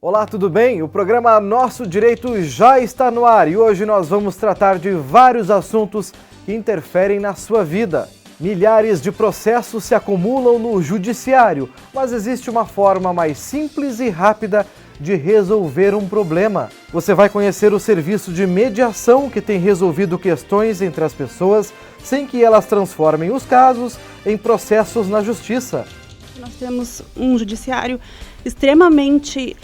Olá, tudo bem? O programa Nosso Direito já está no ar e hoje nós vamos tratar de vários assuntos que interferem na sua vida. Milhares de processos se acumulam no judiciário, mas existe uma forma mais simples e rápida de resolver um problema. Você vai conhecer o serviço de mediação que tem resolvido questões entre as pessoas sem que elas transformem os casos em processos na justiça. Nós temos um judiciário extremamente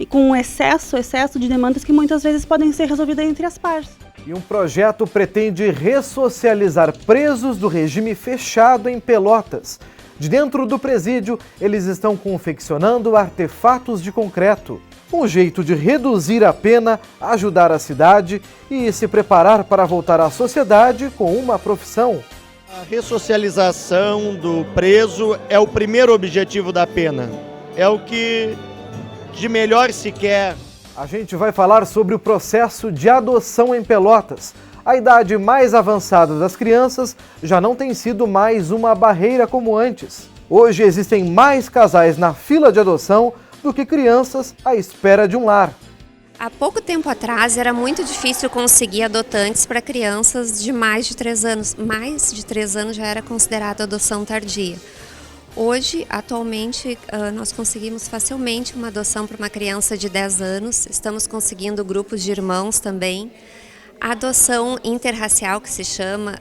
com excesso de demandas que muitas vezes podem ser resolvidas entre as partes. E um projeto pretende ressocializar presos do regime fechado em Pelotas. De dentro do presídio, eles estão confeccionando artefatos de concreto. Um jeito de reduzir a pena, ajudar a cidade e se preparar para voltar à sociedade com uma profissão. A ressocialização do preso é o primeiro objetivo da pena. É o que de melhor se quer. A gente vai falar sobre o processo de adoção em Pelotas. A idade mais avançada das crianças já não tem sido mais uma barreira como antes. Hoje existem mais casais na fila de adoção do que crianças à espera de um lar. Há pouco tempo atrás era muito difícil conseguir adotantes para crianças de mais de 3 anos. Mais de 3 anos já era considerado adoção tardia. Hoje, atualmente, nós conseguimos facilmente uma adoção para uma criança de 10 anos. Estamos conseguindo grupos de irmãos também. A adoção interracial, que se chama,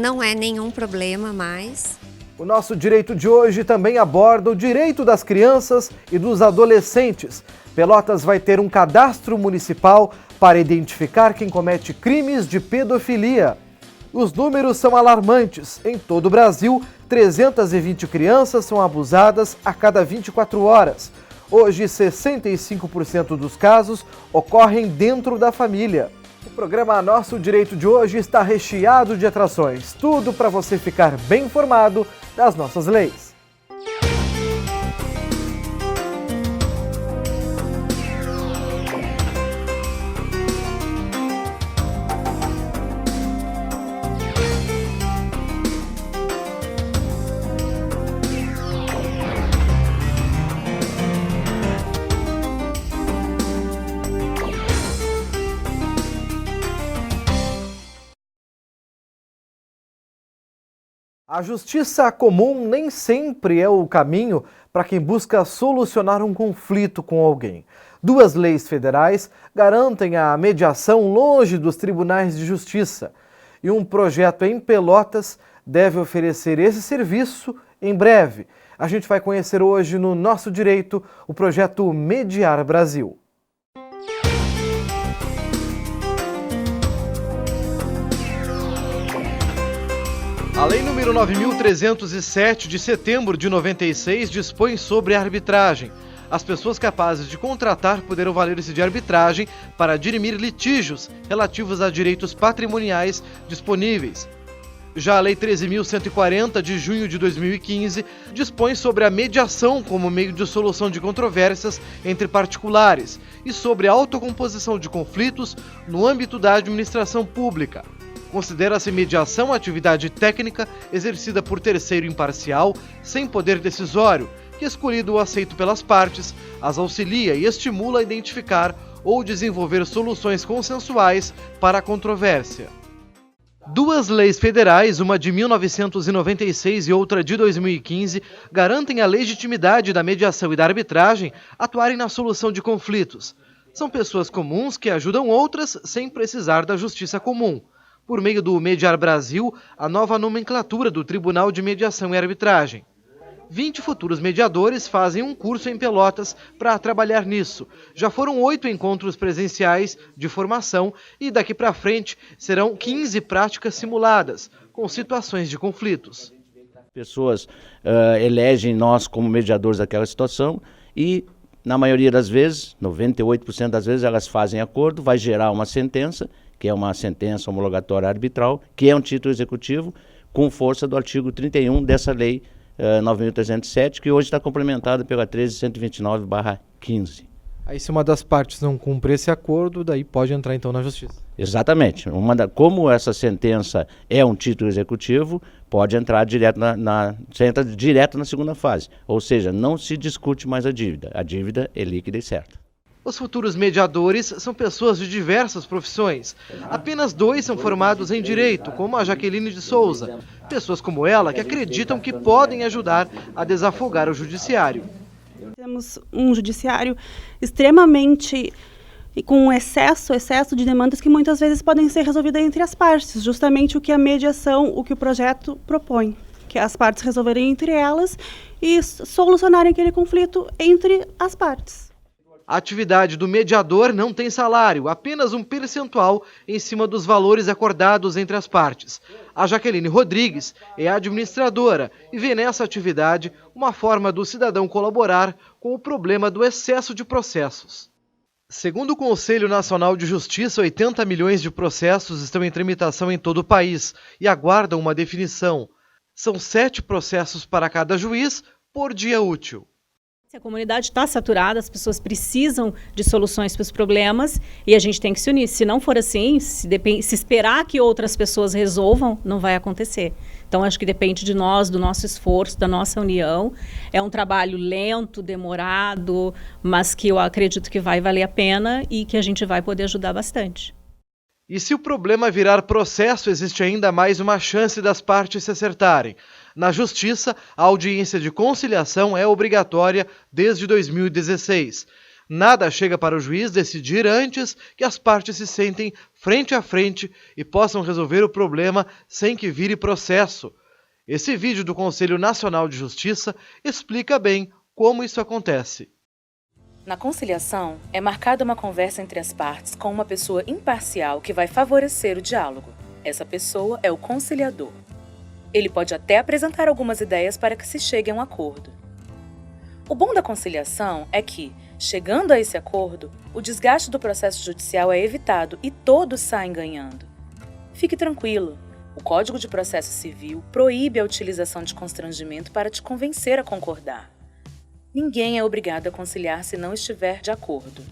não é nenhum problema mais. O Nosso Direito de hoje também aborda o direito das crianças e dos adolescentes. Pelotas vai ter um cadastro municipal para identificar quem comete crimes de pedofilia. Os números são alarmantes. Em todo o Brasil, 320 crianças são abusadas a cada 24 horas. Hoje, 65% dos casos ocorrem dentro da família. O programa Nosso Direito de hoje está recheado de atrações. Tudo para você ficar bem informado das nossas leis. A justiça comum nem sempre é o caminho para quem busca solucionar um conflito com alguém. 2 leis federais garantem a mediação longe dos tribunais de justiça. E um projeto em Pelotas deve oferecer esse serviço em breve. A gente vai conhecer hoje no Nosso Direito o projeto Mediar Brasil. A Lei nº 9.307, de setembro de 96, dispõe sobre a arbitragem. As pessoas capazes de contratar poderão valer-se de arbitragem para dirimir litígios relativos a direitos patrimoniais disponíveis. Já a Lei 13.140, de junho de 2015, dispõe sobre a mediação como meio de solução de controvérsias entre particulares e sobre a autocomposição de conflitos no âmbito da administração pública. Considera-se mediação atividade técnica exercida por terceiro imparcial, sem poder decisório, que, escolhido ou aceito pelas partes, as auxilia e estimula a identificar ou desenvolver soluções consensuais para a controvérsia. 2 leis federais, uma de 1996 e outra de 2015, garantem a legitimidade da mediação e da arbitragem atuarem na solução de conflitos. São pessoas comuns que ajudam outras sem precisar da justiça comum. Por meio do Mediar Brasil, a nova nomenclatura do Tribunal de Mediação e Arbitragem. 20 futuros mediadores fazem um curso em Pelotas para trabalhar nisso. Já foram 8 encontros presenciais de formação e daqui para frente serão 15 práticas simuladas, com situações de conflitos. Pessoas elegem nós como mediadores daquela situação e, na maioria das vezes, 98% das vezes, elas fazem acordo, vai gerar uma sentença, que é uma sentença homologatória arbitral, que é um título executivo, com força do artigo 31 dessa lei 9.307, que hoje está complementada pela 13.129/15. Aí se uma das partes não cumpre esse acordo, daí pode entrar então na justiça. Exatamente. Como essa sentença é um título executivo, pode entrar direto você entra direto na segunda fase. Ou seja, não se discute mais a dívida. A dívida é líquida e certa. Os futuros mediadores são pessoas de diversas profissões. Apenas 2 são formados em Direito, como a Jaqueline de Souza. Pessoas como ela que acreditam que podem ajudar a desafogar o judiciário. Temos um judiciário extremamente com excesso de demandas que muitas vezes podem ser resolvidas entre as partes, justamente o que a mediação, o que o projeto propõe, que é as partes resolverem entre elas e solucionarem aquele conflito entre as partes. A atividade do mediador não tem salário, apenas um percentual em cima dos valores acordados entre as partes. A Jaqueline Rodrigues é administradora e vê nessa atividade uma forma do cidadão colaborar com o problema do excesso de processos. Segundo o Conselho Nacional de Justiça, 80 milhões de processos estão em tramitação em todo o país e aguardam uma definição. São 7 processos para cada juiz por dia útil. A comunidade está saturada, as pessoas precisam de soluções para os problemas e a gente tem que se unir. Se não for assim, se esperar que outras pessoas resolvam, não vai acontecer. Então, acho que depende de nós, do nosso esforço, da nossa união. É um trabalho lento, demorado, mas que eu acredito que vai valer a pena e que a gente vai poder ajudar bastante. E se o problema virar processo, existe ainda mais uma chance das partes se acertarem. Na Justiça, a audiência de conciliação é obrigatória desde 2016. Nada chega para o juiz decidir antes que as partes se sentem frente a frente e possam resolver o problema sem que vire processo. Esse vídeo do Conselho Nacional de Justiça explica bem como isso acontece. Na conciliação, é marcada uma conversa entre as partes com uma pessoa imparcial que vai favorecer o diálogo. Essa pessoa é o conciliador. Ele pode até apresentar algumas ideias para que se chegue a um acordo. O bom da conciliação é que, chegando a esse acordo, o desgaste do processo judicial é evitado e todos saem ganhando. Fique tranquilo, o Código de Processo Civil proíbe a utilização de constrangimento para te convencer a concordar. Ninguém é obrigado a conciliar se não estiver de acordo.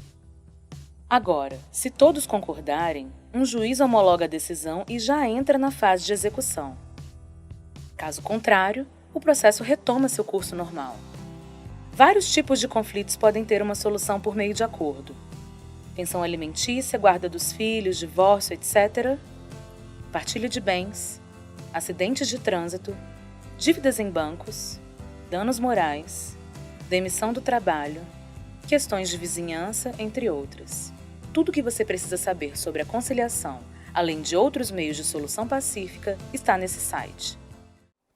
Agora, se todos concordarem, um juiz homologa a decisão e já entra na fase de execução. Caso contrário, o processo retoma seu curso normal. Vários tipos de conflitos podem ter uma solução por meio de acordo. Pensão alimentícia, guarda dos filhos, divórcio, etc. Partilha de bens, acidentes de trânsito, dívidas em bancos, danos morais, demissão do trabalho, questões de vizinhança, entre outras. Tudo o que você precisa saber sobre a conciliação, além de outros meios de solução pacífica, está nesse site.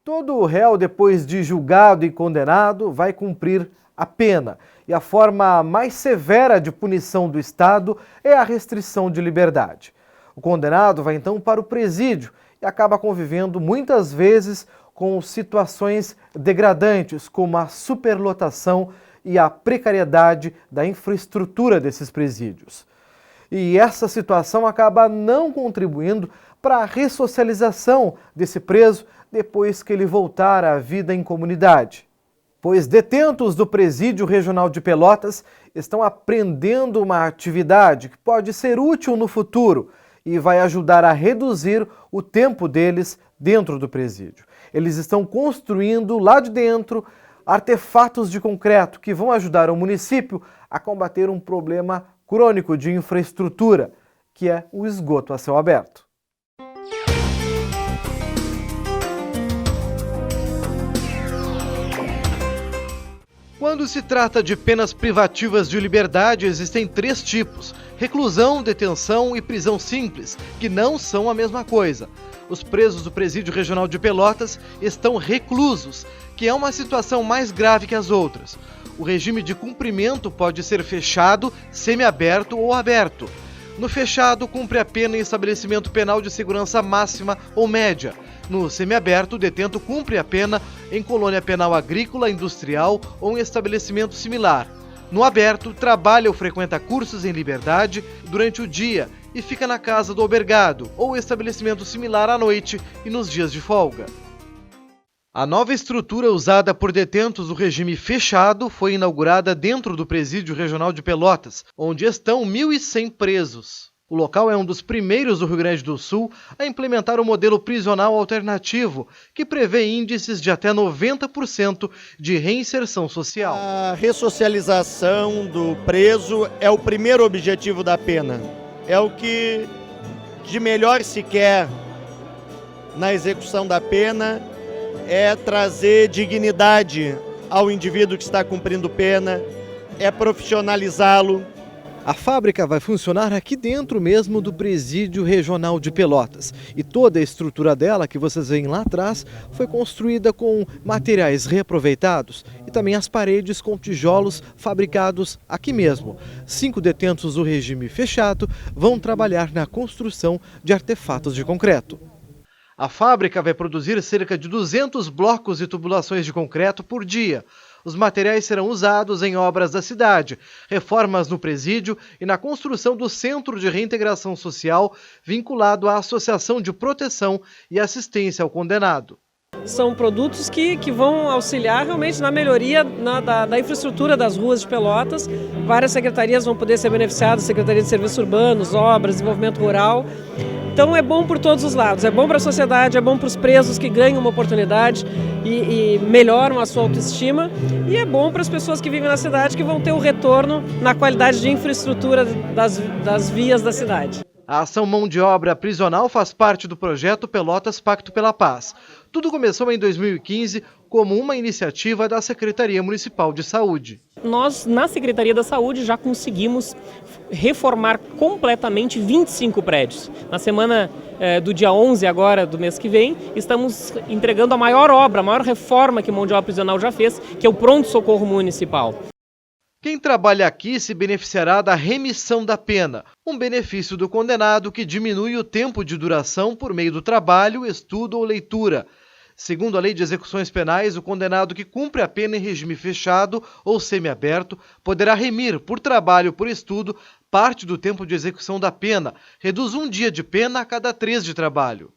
Todo réu, depois de julgado e condenado, vai cumprir a pena. E a forma mais severa de punição do Estado é a restrição de liberdade. O condenado vai então para o presídio e acaba convivendo muitas vezes com situações degradantes, como a superlotação e a precariedade da infraestrutura desses presídios. E essa situação acaba não contribuindo para a ressocialização desse preso depois que ele voltar à vida em comunidade. Pois detentos do Presídio Regional de Pelotas estão aprendendo uma atividade que pode ser útil no futuro e vai ajudar a reduzir o tempo deles dentro do presídio. Eles estão construindo lá de dentro artefatos de concreto que vão ajudar o município a combater um problema crônico de infraestrutura, que é o esgoto a céu aberto. Quando se trata de penas privativas de liberdade, existem 3 tipos: reclusão, detenção e prisão simples, que não são a mesma coisa. Os presos do Presídio Regional de Pelotas estão reclusos, que é uma situação mais grave que as outras. O regime de cumprimento pode ser fechado, semiaberto ou aberto. No fechado, cumpre a pena em estabelecimento penal de segurança máxima ou média. No semiaberto, o detento cumpre a pena em colônia penal agrícola, industrial ou em estabelecimento similar. No aberto, trabalha ou frequenta cursos em liberdade durante o dia e fica na casa do albergado ou estabelecimento similar à noite e nos dias de folga. A nova estrutura usada por detentos do regime fechado foi inaugurada dentro do Presídio Regional de Pelotas, onde estão 1.100 presos. O local é um dos primeiros do Rio Grande do Sul a implementar o modelo prisional alternativo, que prevê índices de até 90% de reinserção social. A ressocialização do preso é o primeiro objetivo da pena. É o que de melhor se quer na execução da pena, é trazer dignidade ao indivíduo que está cumprindo pena, é profissionalizá-lo. A fábrica vai funcionar aqui dentro mesmo do Presídio Regional de Pelotas. E toda a estrutura dela, que vocês veem lá atrás, foi construída com materiais reaproveitados e também as paredes com tijolos fabricados aqui mesmo. 5 detentos do regime fechado vão trabalhar na construção de artefatos de concreto. A fábrica vai produzir cerca de 200 blocos e tubulações de concreto por dia. Os materiais serão usados em obras da cidade, reformas no presídio e na construção do Centro de Reintegração Social, vinculado à Associação de Proteção e Assistência ao Condenado. São produtos que vão auxiliar realmente na melhoria da infraestrutura das ruas de Pelotas. Várias secretarias vão poder ser beneficiadas, Secretaria de Serviços Urbanos, Obras, Desenvolvimento Rural. Então é bom por todos os lados, é bom para a sociedade, é bom para os presos que ganham uma oportunidade e melhoram a sua autoestima, e é bom para as pessoas que vivem na cidade, que vão ter o retorno na qualidade de infraestrutura das vias da cidade. A ação mão de obra prisional faz parte do projeto Pelotas Pacto pela Paz. Tudo começou em 2015 como uma iniciativa da Secretaria Municipal de Saúde. Nós, na Secretaria da Saúde, já conseguimos reformar completamente 25 prédios. Na semana do dia 11 agora, do mês que vem, estamos entregando a maior obra, a maior reforma que a mão de obra prisional já fez, que é o pronto-socorro municipal. Quem trabalha aqui se beneficiará da remissão da pena, um benefício do condenado que diminui o tempo de duração por meio do trabalho, estudo ou leitura. Segundo a Lei de Execuções Penais, o condenado que cumpre a pena em regime fechado ou semiaberto poderá remir por trabalho ou por estudo parte do tempo de execução da pena, reduz 1 dia de pena a cada 3 de trabalho.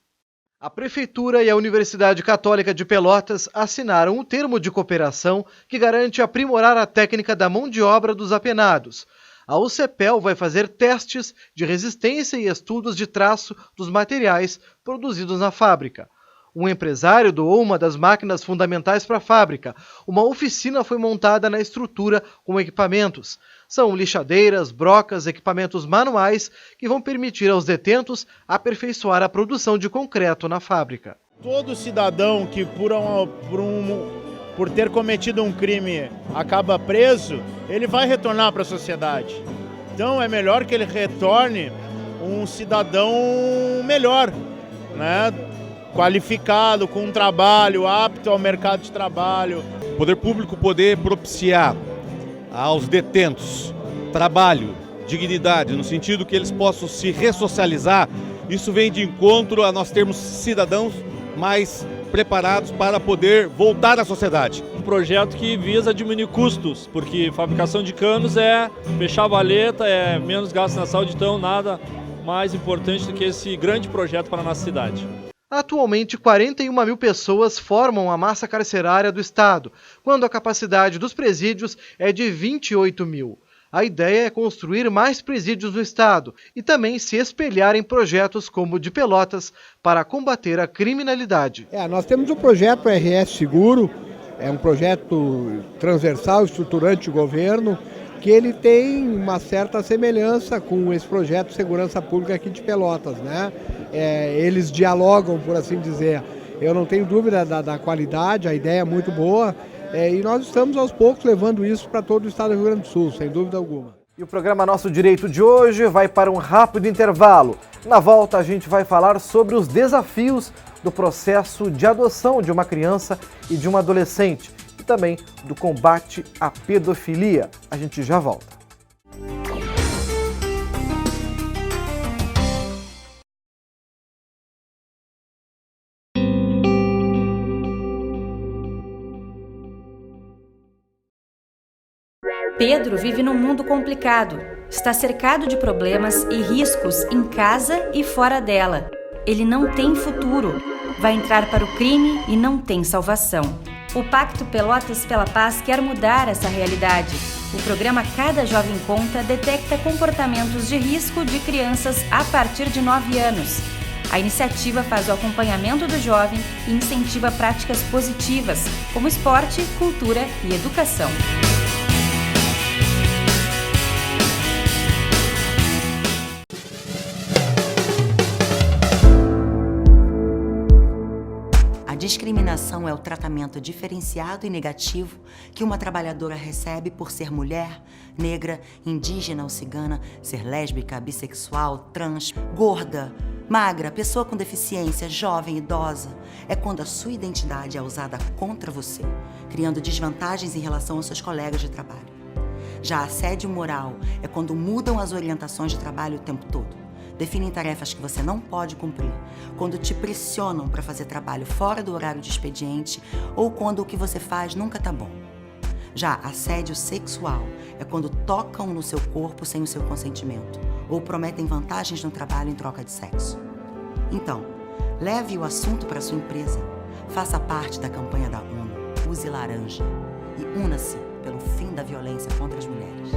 A Prefeitura e a Universidade Católica de Pelotas assinaram um termo de cooperação que garante aprimorar a técnica da mão de obra dos apenados. A UCPEL vai fazer testes de resistência e estudos de traço dos materiais produzidos na fábrica. Um empresário doou uma das máquinas fundamentais para a fábrica. Uma oficina foi montada na estrutura com equipamentos. São lixadeiras, brocas, equipamentos manuais que vão permitir aos detentos aperfeiçoar a produção de concreto na fábrica. Todo cidadão que por ter cometido um crime acaba preso, ele vai retornar para a sociedade. Então é melhor que ele retorne um cidadão melhor, né? Qualificado, com um trabalho, apto ao mercado de trabalho. O poder público poder propiciar aos detentos trabalho, dignidade, no sentido que eles possam se ressocializar, isso vem de encontro a nós termos cidadãos mais preparados para poder voltar à sociedade. Um projeto que visa diminuir custos, porque fabricação de canos é fechar a valeta, é menos gasto na saúde, então nada mais importante do que esse grande projeto para a nossa cidade. Atualmente, 41 mil pessoas formam a massa carcerária do Estado, quando a capacidade dos presídios é de 28 mil. A ideia é construir mais presídios no Estado e também se espelhar em projetos como o de Pelotas para combater a criminalidade. Nós temos o projeto RS Seguro, é um projeto transversal, estruturante do governo, que ele tem uma certa semelhança com esse projeto de segurança pública aqui de Pelotas, né? Eles dialogam, por assim dizer. Eu não tenho dúvida da qualidade, a ideia é muito boa, e nós estamos aos poucos levando isso para todo o estado do Rio Grande do Sul, sem dúvida alguma. E o programa Nosso Direito de hoje vai para um rápido intervalo. Na volta a gente vai falar sobre os desafios do processo de adoção de uma criança e de um adolescente e também do combate à pedofilia. A gente já volta. Pedro vive num mundo complicado. Está cercado de problemas e riscos em casa e fora dela. Ele não tem futuro. Vai entrar para o crime e não tem salvação. O Pacto Pelotas pela Paz quer mudar essa realidade. O programa Cada Jovem Conta detecta comportamentos de risco de crianças a partir de 9 anos. A iniciativa faz o acompanhamento do jovem e incentiva práticas positivas, como esporte, cultura e educação. A discriminação é o tratamento diferenciado e negativo que uma trabalhadora recebe por ser mulher, negra, indígena ou cigana, ser lésbica, bissexual, trans, gorda, magra, pessoa com deficiência, jovem, idosa. É quando a sua identidade é usada contra você, criando desvantagens em relação aos seus colegas de trabalho. Já assédio moral é quando mudam as orientações de trabalho o tempo todo. Definem tarefas que você não pode cumprir, quando te pressionam para fazer trabalho fora do horário de expediente ou quando o que você faz nunca está bom. Já assédio sexual é quando tocam no seu corpo sem o seu consentimento ou prometem vantagens no trabalho em troca de sexo. Então, leve o assunto para sua empresa, faça parte da campanha da ONU, Use Laranja e una-se pelo fim da violência contra as mulheres.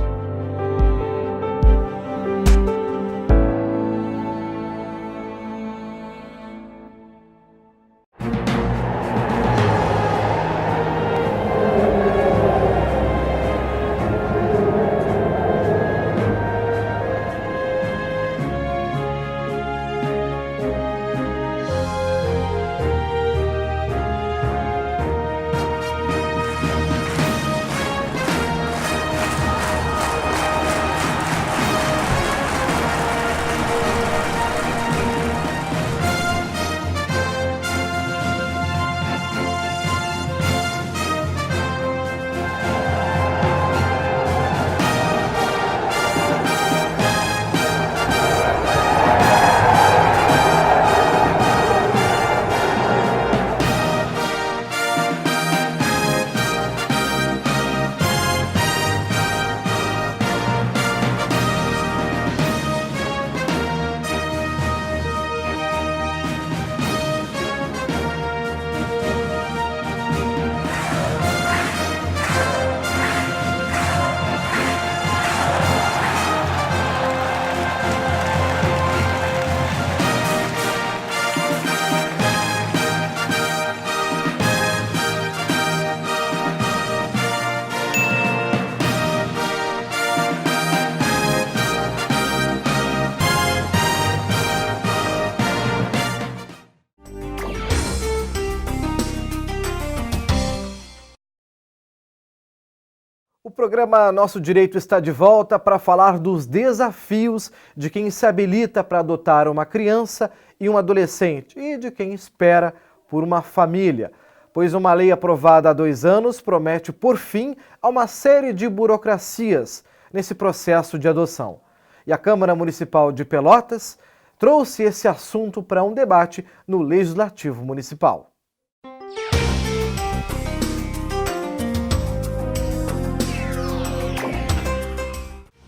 O programa Nosso Direito está de volta para falar dos desafios de quem se habilita para adotar uma criança e um adolescente e de quem espera por uma família, pois uma lei aprovada há 2 anos promete pôr fim a uma série de burocracias nesse processo de adoção. E a Câmara Municipal de Pelotas trouxe esse assunto para um debate no Legislativo Municipal.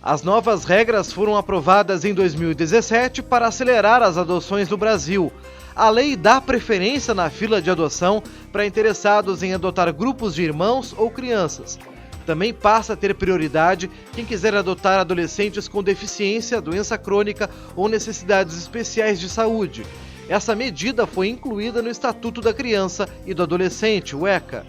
As novas regras foram aprovadas em 2017 para acelerar as adoções no Brasil. A lei dá preferência na fila de adoção para interessados em adotar grupos de irmãos ou crianças. Também passa a ter prioridade quem quiser adotar adolescentes com deficiência, doença crônica ou necessidades especiais de saúde. Essa medida foi incluída no Estatuto da Criança e do Adolescente, o ECA.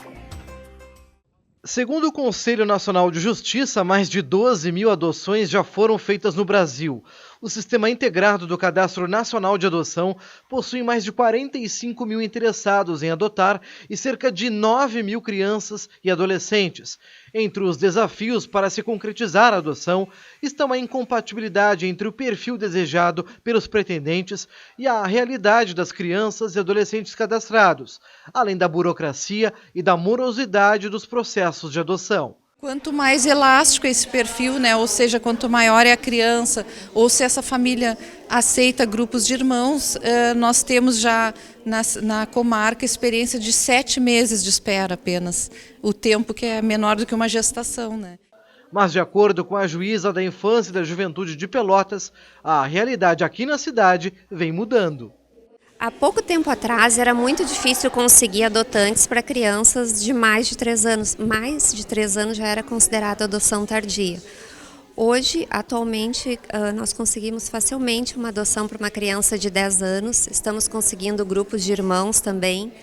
Segundo o Conselho Nacional de Justiça, mais de 12 mil adoções já foram feitas no Brasil. O Sistema Integrado do Cadastro Nacional de Adoção possui mais de 45 mil interessados em adotar e cerca de 9 mil crianças e adolescentes. Entre os desafios para se concretizar a adoção estão a incompatibilidade entre o perfil desejado pelos pretendentes e a realidade das crianças e adolescentes cadastrados, além da burocracia e da morosidade dos processos de adoção. Quanto mais elástico esse perfil, né? Ou seja, quanto maior é a criança, ou se essa família aceita grupos de irmãos, nós temos já na comarca experiência de 7 meses de espera apenas, o tempo que é menor do que uma gestação, né? Mas de acordo com a juíza da Infância e da Juventude de Pelotas, a realidade aqui na cidade vem mudando. Há pouco tempo atrás era muito difícil conseguir adotantes para crianças de mais de 3 anos. Mais de 3 anos já era considerado adoção tardia. Hoje, atualmente, nós conseguimos facilmente uma adoção para uma criança de 10 anos. Estamos conseguindo grupos de irmãos também.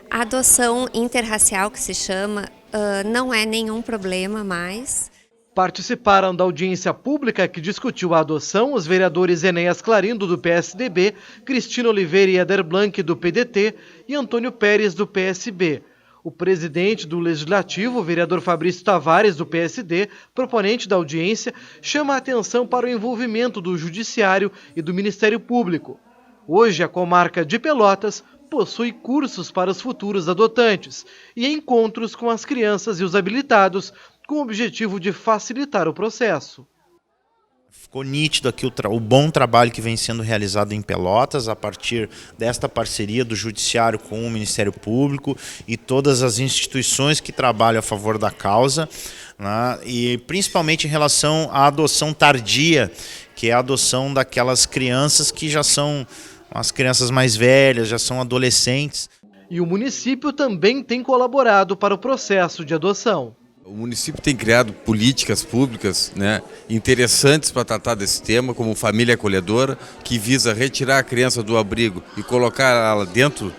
A adoção interracial, que se chama, não é nenhum problema mais. Participaram da audiência pública que discutiu a adoção os vereadores Enéas Clarindo, do PSDB, Cristina Oliveira e Eder Blanc, do PDT, e Antônio Pérez, do PSB. O presidente do Legislativo, o vereador Fabrício Tavares, do PSD, proponente da audiência, chama a atenção para o envolvimento do Judiciário e do Ministério Público. Hoje, a comarca de Pelotas possui cursos para os futuros adotantes e encontros com as crianças e os habilitados, com o objetivo de facilitar o processo. Ficou nítido aqui o bom trabalho que vem sendo realizado em Pelotas a partir desta parceria do Judiciário com o Ministério Público e todas as instituições que trabalham a favor da causa, né? E principalmente em relação à adoção tardia, que é a adoção daquelas crianças que já são as crianças mais velhas, já são adolescentes. E o município também tem colaborado para o processo de adoção. O município tem criado políticas públicas, né, interessantes para tratar desse tema, como família acolhedora, que visa retirar a criança do abrigo e colocar ela dentro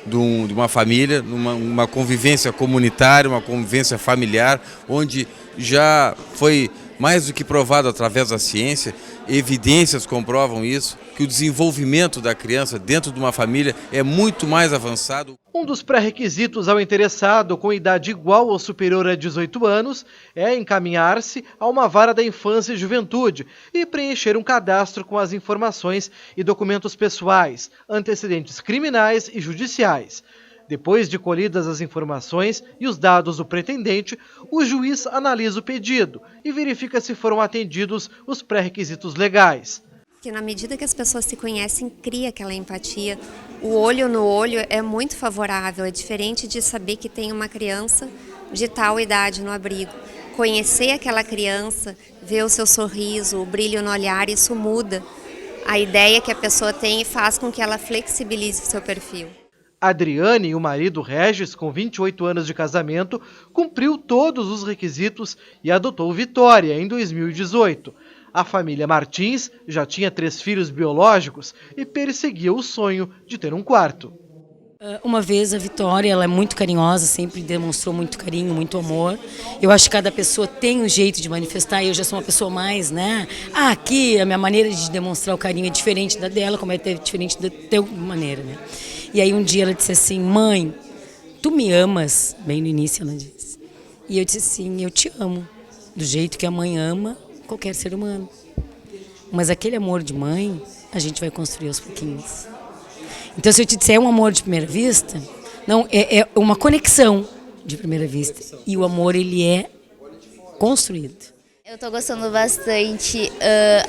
de uma família, uma convivência comunitária, uma convivência familiar, onde já foi mais do que provado através da ciência, evidências comprovam isso, que o desenvolvimento da criança dentro de uma família é muito mais avançado. Um dos pré-requisitos ao interessado com idade igual ou superior a 18 anos é encaminhar-se a uma vara da infância e juventude e preencher um cadastro com as informações e documentos pessoais, antecedentes criminais e judiciais. Depois de colhidas as informações e os dados do pretendente, o juiz analisa o pedido e verifica se foram atendidos os pré-requisitos legais. Que na medida que as pessoas se conhecem, cria aquela empatia. O olho no olho é muito favorável, é diferente de saber que tem uma criança de tal idade no abrigo. Conhecer aquela criança, ver o seu sorriso, o brilho no olhar, isso muda a ideia que a pessoa tem e faz com que ela flexibilize o seu perfil. Adriane e o marido Regis, com 28 anos de casamento, cumpriu todos os requisitos e adotou Vitória em 2018. A família Martins já tinha 3 filhos biológicos e perseguia o sonho de ter um quarto. Uma vez a Vitória, ela é muito carinhosa, sempre demonstrou muito carinho, muito amor. Eu acho que cada pessoa tem um jeito de manifestar, eu já sou uma pessoa mais, né? Aqui a minha maneira de demonstrar o carinho é diferente da dela, como é diferente da tua maneira, né? E aí um dia ela disse assim: mãe, tu me amas? Bem no início ela disse. E eu disse assim: eu te amo, do jeito que a mãe ama qualquer ser humano. Mas aquele amor de mãe, a gente vai construir aos pouquinhos. Então, se eu te disser é um amor de primeira vista, não, é uma conexão de primeira vista. E o amor, ele é construído. Eu tô gostando bastante.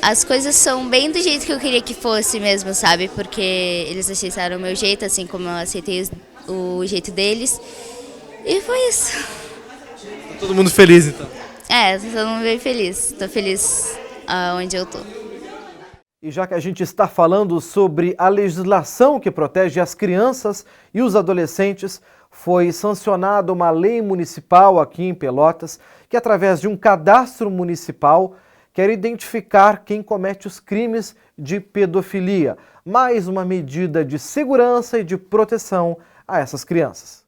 As coisas são bem do jeito que eu queria que fosse mesmo, sabe? Porque eles aceitaram o meu jeito, assim como eu aceitei o jeito deles. E foi isso. Tá todo mundo feliz, então? Tô todo mundo bem feliz. Tô feliz onde eu tô. E já que a gente está falando sobre a legislação que protege as crianças e os adolescentes, foi sancionada uma lei municipal aqui em Pelotas que, através de um cadastro municipal, quer identificar quem comete os crimes de pedofilia. Mais uma medida de segurança e de proteção a essas crianças.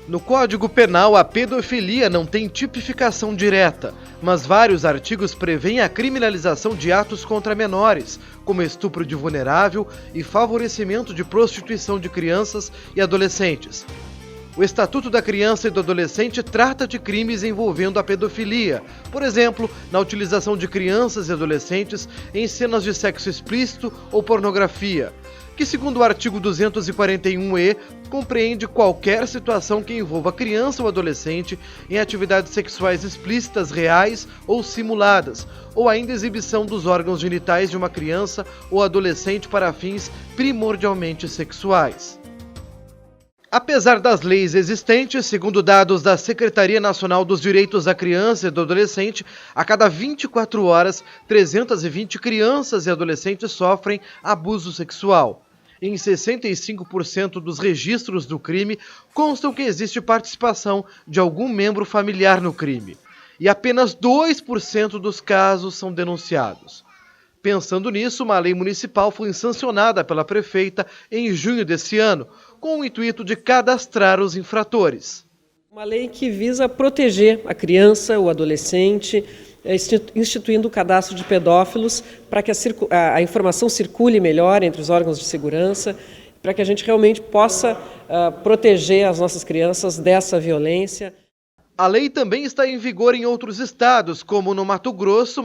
No Código Penal, a pedofilia não tem tipificação direta, mas vários artigos prevêem a criminalização de atos contra menores, como estupro de vulnerável e favorecimento de prostituição de crianças e adolescentes. O Estatuto da Criança e do Adolescente trata de crimes envolvendo a pedofilia, por exemplo, na utilização de crianças e adolescentes em cenas de sexo explícito ou pornografia, que, segundo o artigo 241-E, compreende qualquer situação que envolva criança ou adolescente em atividades sexuais explícitas reais ou simuladas, ou ainda exibição dos órgãos genitais de uma criança ou adolescente para fins primordialmente sexuais. Apesar das leis existentes, segundo dados da Secretaria Nacional dos Direitos da Criança e do Adolescente, a cada 24 horas, 320 crianças e adolescentes sofrem abuso sexual. Em 65% dos registros do crime, constam que existe participação de algum membro familiar no crime. E apenas 2% dos casos são denunciados. Pensando nisso, uma lei municipal foi sancionada pela prefeita em junho desse ano, com o intuito de cadastrar os infratores. Uma lei que visa proteger a criança, o adolescente, instituindo o cadastro de pedófilos para que a informação circule melhor entre os órgãos de segurança, para que a gente realmente possa proteger as nossas crianças dessa violência. A lei também está em vigor em outros estados, como no Mato Grosso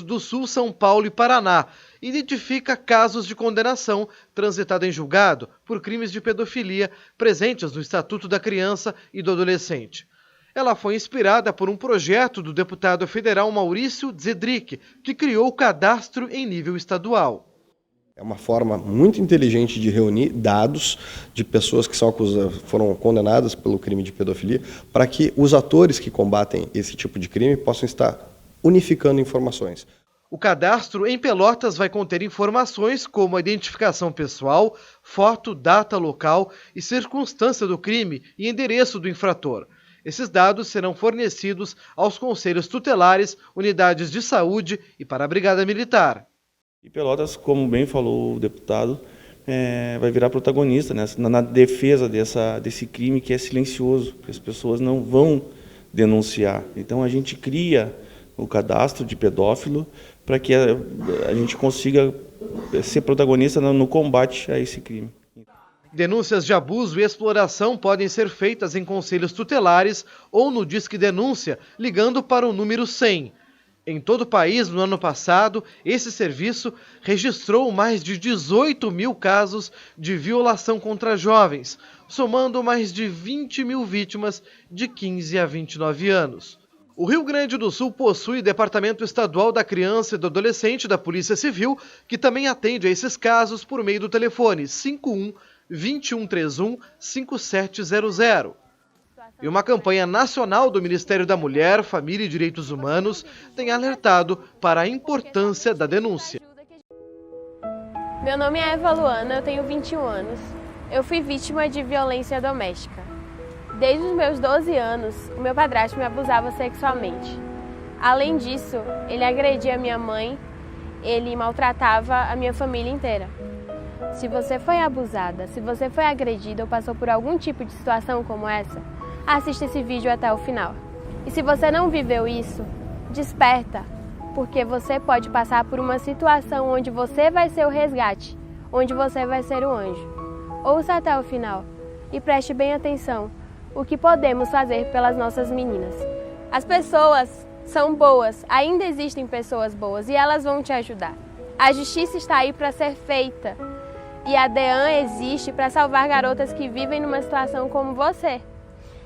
do Sul, São Paulo e Paraná. Identifica casos de condenação transitada em julgado por crimes de pedofilia presentes no Estatuto da Criança e do Adolescente. Ela foi inspirada por um projeto do deputado federal Maurício Zedrick, que criou o cadastro em nível estadual. É uma forma muito inteligente de reunir dados de pessoas que foram condenadas pelo crime de pedofilia, para que os atores que combatem esse tipo de crime possam estar unificando informações. O cadastro em Pelotas vai conter informações como a identificação pessoal, foto, data, local e circunstância do crime e endereço do infrator. Esses dados serão fornecidos aos conselhos tutelares, unidades de saúde e para a Brigada Militar. E Pelotas, como bem falou o deputado, vai virar protagonista, né, na defesa desse crime que é silencioso, que as pessoas não vão denunciar. Então a gente cria o cadastro de pedófilo para que a gente consiga ser protagonista no combate a esse crime. Denúncias de abuso e exploração podem ser feitas em conselhos tutelares ou no Disque Denúncia, ligando para o número 100. Em todo o país, no ano passado, esse serviço registrou mais de 18 mil casos de violação contra jovens, somando mais de 20 mil vítimas de 15 a 29 anos. O Rio Grande do Sul possui Departamento Estadual da Criança e do Adolescente da Polícia Civil, que também atende a esses casos por meio do telefone 51 2131 5700. E uma campanha nacional do Ministério da Mulher, Família e Direitos Humanos tem alertado para a importância da denúncia. Meu nome é Eva Luana, eu tenho 21 anos. Eu fui vítima de violência doméstica. Desde os meus 12 anos, o meu padrasto me abusava sexualmente. Além disso, ele agredia minha mãe, ele maltratava a minha família inteira. Se você foi abusada, se você foi agredida ou passou por algum tipo de situação como essa, assista esse vídeo até o final. E se você não viveu isso, desperta, porque você pode passar por uma situação onde você vai ser o resgate, onde você vai ser o anjo. Ouça até o final e preste bem atenção o que podemos fazer pelas nossas meninas. As pessoas são boas, ainda existem pessoas boas e elas vão te ajudar. A justiça está aí para ser feita e a DEAN existe para salvar garotas que vivem numa situação como você.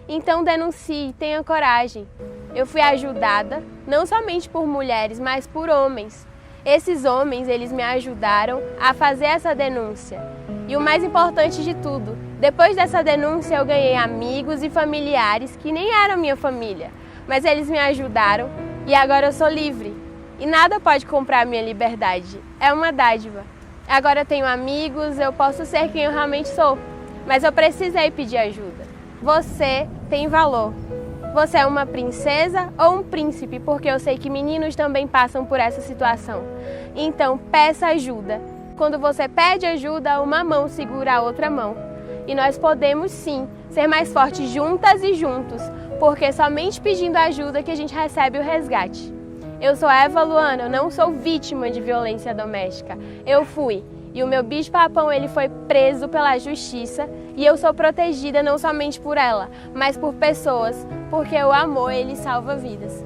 Então denuncie, tenha coragem. Eu fui ajudada, não somente por mulheres, mas por homens. Esses homens, eles me ajudaram a fazer essa denúncia. E o mais importante de tudo, depois dessa denúncia eu ganhei amigos e familiares que nem eram minha família, mas eles me ajudaram e agora eu sou livre. E nada pode comprar minha liberdade, é uma dádiva. Agora eu tenho amigos, eu posso ser quem eu realmente sou, mas eu precisei pedir ajuda. Você tem valor. Você é uma princesa ou um príncipe, porque eu sei que meninos também passam por essa situação. Então, peça ajuda. Quando você pede ajuda, uma mão segura a outra mão. E nós podemos sim ser mais fortes juntas e juntos, porque somente pedindo ajuda que a gente recebe o resgate. Eu sou Eva Luana, eu não sou vítima de violência doméstica. Eu fui. E o meu bicho-papão, ele foi preso pela justiça e eu sou protegida não somente por ela, mas por pessoas, porque o amor, ele salva vidas.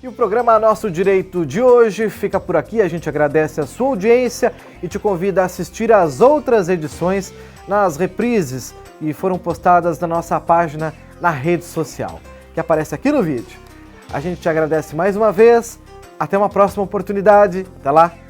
E o programa Nosso Direito de hoje fica por aqui. A gente agradece a sua audiência e te convida a assistir às outras edições nas reprises e foram postadas na nossa página na rede social, que aparece aqui no vídeo. A gente te agradece mais uma vez. Até uma próxima oportunidade. Até lá!